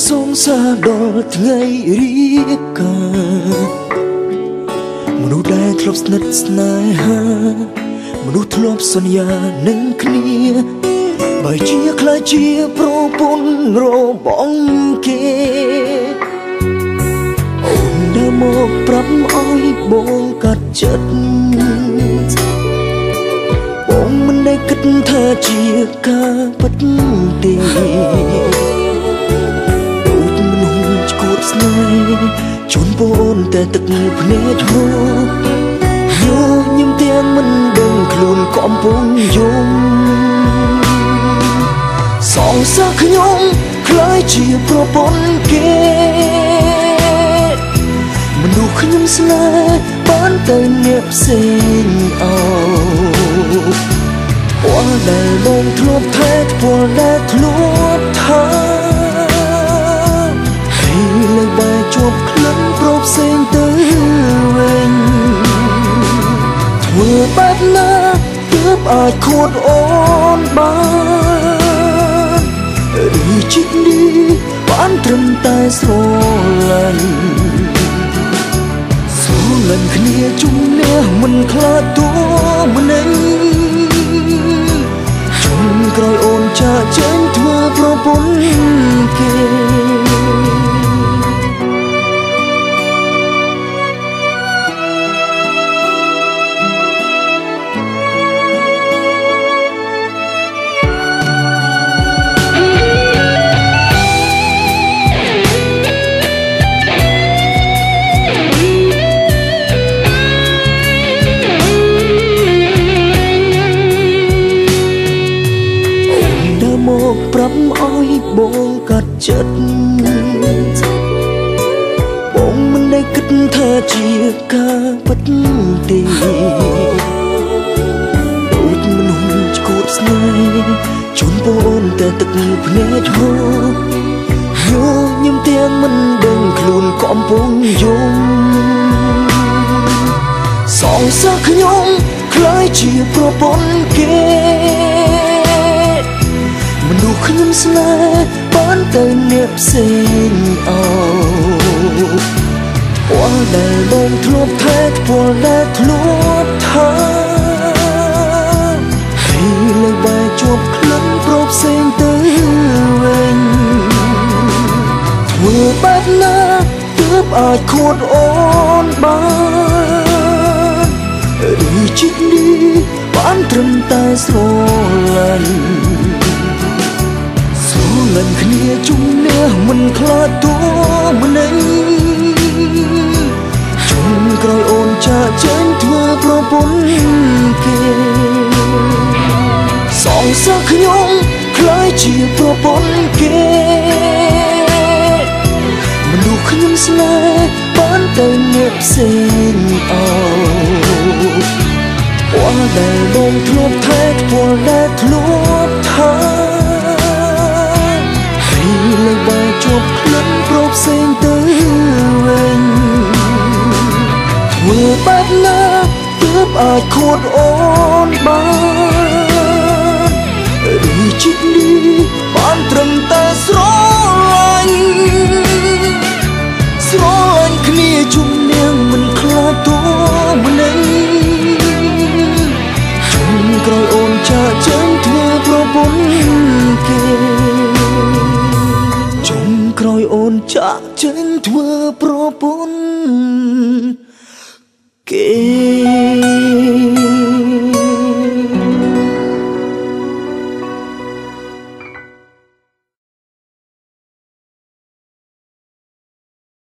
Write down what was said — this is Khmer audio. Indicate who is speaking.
Speaker 1: សងសាដល់ថ្ងៃរៀបការមនុស្សដែលធ្លាប់ស្និទ្ធស្នេហាមនុស្សធ្លាប់សន្យានឹងគ្នាបើជាខ្លាចជាប្រពន្ធរបស់គេអូនដើរមកប្រាប់ឲ្យបងកាត់ចិត្តបងមិនได้គិតថាជាការពិតទេដូចមនុស្សឈួតស្នេហ៍ជូនបងតែទឹកភ្នែកហូរញញឹមទាំងមិនដឹងខ្លួនកំពុងយំសងសើខ្ញុំខ្លាចជាប្រពន្ធគេមនុស្សខ្ញុំស្នេហ៍បានទៅអ្នកផ្សេងអោពណ៌ដែលបងធ្លាប់ថែពណ៌ដែលធ្លាប់ថាហើយលើបែរជាប់ក្លិនប្រផ្សេងទៅវិញធ្វើបែបណាទើបអាចខួតអូនបានឬជីកនេះបានត្រឹមតែស្រឡាញ់គ្នាជុំនេះមិនខ្លាចតួម្នេញជុំក្រោយអូនចាក់ចេញធ្វើប្រពន្ធគេប្រាប់ឲ្យបងកាត់ចិត្តបងមិនได้គិតថាជាការពិតទេដូចមនុស្សឈួតស្នេហ៍ជូនបងតែទឹកភ្នែកហូរញញឹមទាំងមិនដឹងខ្លួនកំពុងយំសងសើខ្ញុំខ្លាចជាប្រពន្ធគេមនុស្សខ្ញុំស្នេហ៍បានទៅអ្នកផ្សេងអោពណ៌ដែលបងធ្លាប់ថែពណ៌ដែលធ្លាប់ថាហើយលើបែរជាប់ក្លិនប្រផ្សេងទៅវិញធ្វើបែបណាទើបអាចខួតអូនបានឬជីកនេះបានត្រឹមតែស្រឡាញ់គ្នាជុំនេះមិនខ្លាចតួម្នេញជុំក្រោយអូនចាក់ចេញធ្វើប្រពន្ធគេសងសើខ្ញុំខ្លាចជាប្រពន្ធគេមនុស្សខ្ញុំស្នេហ៍បានទៅអ្នកផ្សេងអោពណ៌ដែលបងធ្លាប់ថែពណ៌ដែលធ្លាប់ថាលើបែរជាប់ក្លិនប្រផ្សេងទៅវិញធ្វើបែបណាទើបអាចខួតអូនបានឬជីកនេះបានត្រឹមតែស្រឡាញ់គ្នាជុំនាងមិនខ្លាចតួម្នេញជុំក្រោយអូនចាក់ចេញធ្វើប្រពន្ធគេក្រោយអូនចាក់ចេញធ្វើប្រ